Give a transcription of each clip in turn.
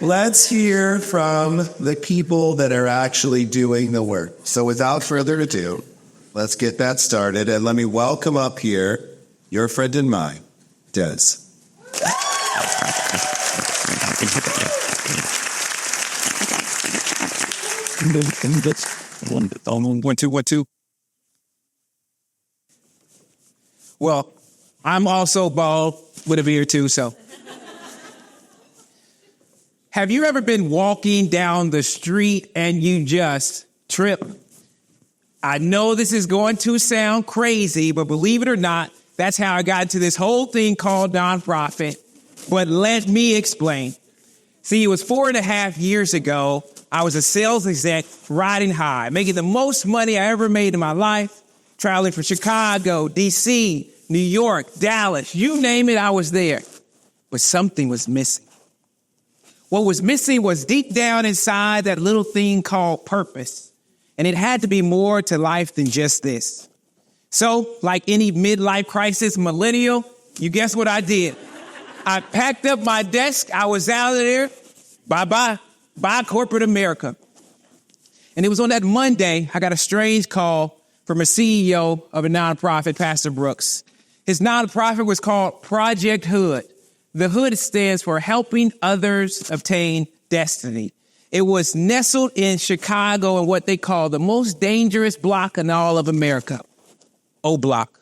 let's hear from the people that are actually doing the work. So without further ado, let's get that started. And let me welcome up here your friend and mine, Des. 1, 2, 1, 2. Well, I'm also bald with a beard too, so. Have you ever been walking down the street and you just trip? I know this is going to sound crazy, but believe it or not, that's how I got into this whole thing called nonprofit. But let me explain. See, it was 4.5 years ago. I was a sales exec riding high, making the most money I ever made in my life, traveling from Chicago, D.C., New York, Dallas, you name it, I was there. But something was missing. What was missing was deep down inside that little thing called purpose. And it had to be more to life than just this. So, like any midlife crisis millennial, you guess what I did? I packed up my desk. I was out of there. Bye-bye. Bye, corporate America. And it was on that Monday, I got a strange call from a CEO of a nonprofit, Pastor Brooks. His nonprofit was called Project H.O.O.D. The H.O.O.D stands for Helping Others Obtain Destiny. It was nestled in Chicago in what they call the most dangerous block in all of America, O Block.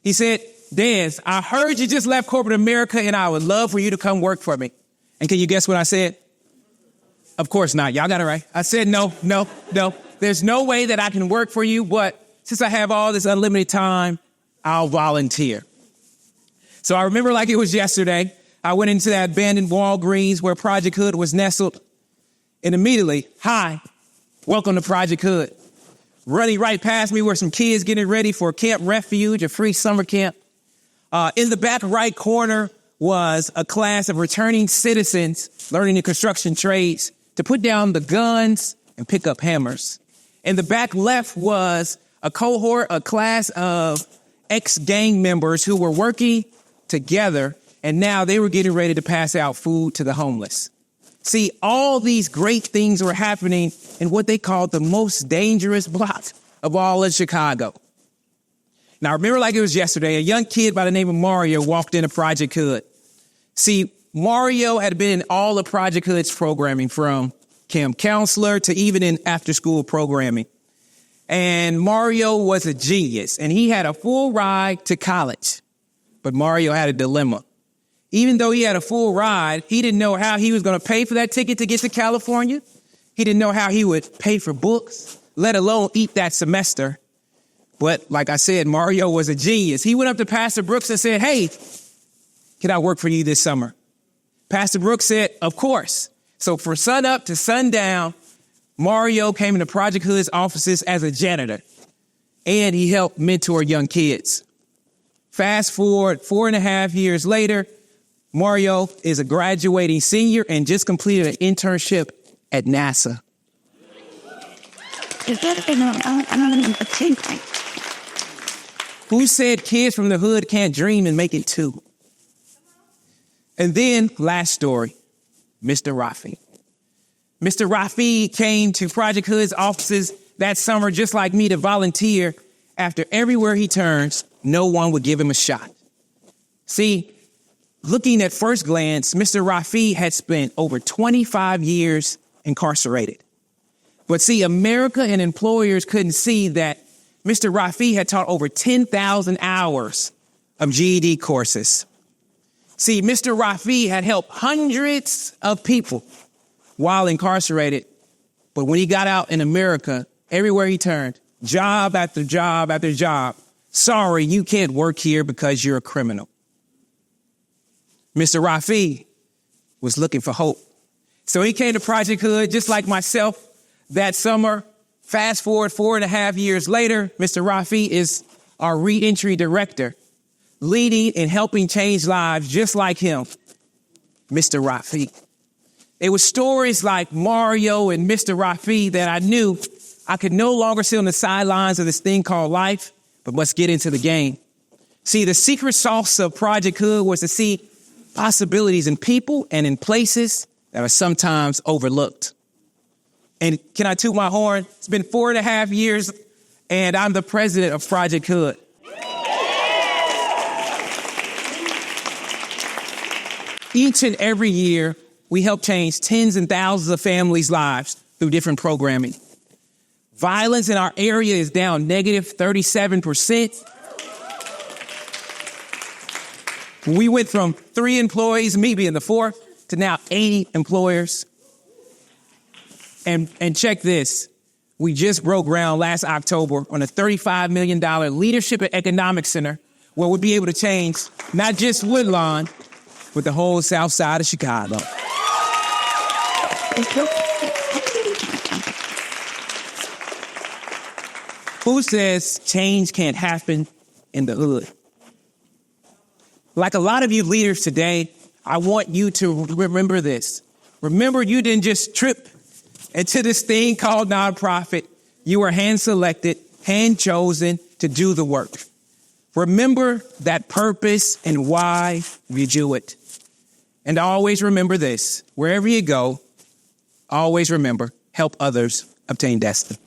He said, "Des, I heard you just left corporate America and I would love for you to come work for me." And can you guess what I said? Of course not. Y'all got it right. I said, no. There's no way that I can work for you, but since I have all this unlimited time, I'll volunteer. So I remember like it was yesterday, I went into that abandoned Walgreens where Project H.O.O.D was nestled. And immediately, "Hi, welcome to Project H.O.O.D. Running right past me were some kids getting ready for Camp Refuge, a free summer camp. In the back right corner was a class of returning citizens learning the construction trades to put down the guns and pick up hammers. In the back left was a cohort, a class of ex-gang members who were working together, and now they were getting ready to pass out food to the homeless. See, all these great things were happening in what they called the most dangerous block of all of Chicago. Now, I remember like it was yesterday, a young kid by the name of Mario walked into Project H.O.O.D. See, Mario had been in all of Project H.O.O.D's programming, from camp counselor to even in after-school programming. And Mario was a genius, and he had a full ride to college. But Mario had a dilemma. Even though he had a full ride, he didn't know how he was going to pay for that ticket to get to California. He didn't know how he would pay for books, let alone eat that semester. But like I said, Mario was a genius. He went up to Pastor Brooks and said, "Hey, can I work for you this summer?" Pastor Brooks said, "Of course." So from sun up to sundown, Mario came into Project H.O.O.D's offices as a janitor, and he helped mentor young kids. Fast forward 4.5 years later, Mario is a graduating senior and just completed an internship at NASA. Who said kids from the hood can't dream and make it too? And then, last story, Mr. Rafi. Mr. Rafi came to Project H.O.O.D's offices that summer just like me to volunteer. After everywhere he turns, no one would give him a shot. See, looking at first glance, Mr. Rafi had spent over 25 years incarcerated. But see, America and employers couldn't see that Mr. Rafi had taught over 10,000 hours of GED courses. See, Mr. Rafi had helped hundreds of people while incarcerated. But when he got out in America, everywhere he turned, job after job after job, "Sorry, you can't work here because you're a criminal." Mr. Rafi was looking for hope. So he came to Project H.O.O.D just like myself that summer. Fast forward 4.5 years later, Mr. Rafi is our reentry director, leading and helping change lives just like him, Mr. Rafi. It was stories like Mario and Mr. Rafi that I knew I could no longer sit on the sidelines of this thing called life, but must get into the game. See, the secret sauce of Project H.O.O.D was to see possibilities in people and in places that are sometimes overlooked. And can I toot my horn? It's been 4.5 years, and I'm the president of Project H.O.O.D. Each and every year, we help change tens and thousands of families' lives through different programming. Violence in our area is down negative 37%. We went from 3 employees, me being the 4th, to now 80 employers. And check this. We just broke ground last October on a $35 million Leadership and Economic Center where we'll be able to change not just Woodlawn, but the whole south side of Chicago. Who says change can't happen in the hood? Like a lot of you leaders today, I want you to remember this. Remember, you didn't just trip into this thing called nonprofit. You were hand-selected, hand-chosen to do the work. Remember that purpose and why you do it. And always remember this. Wherever you go, always remember, help others obtain destiny.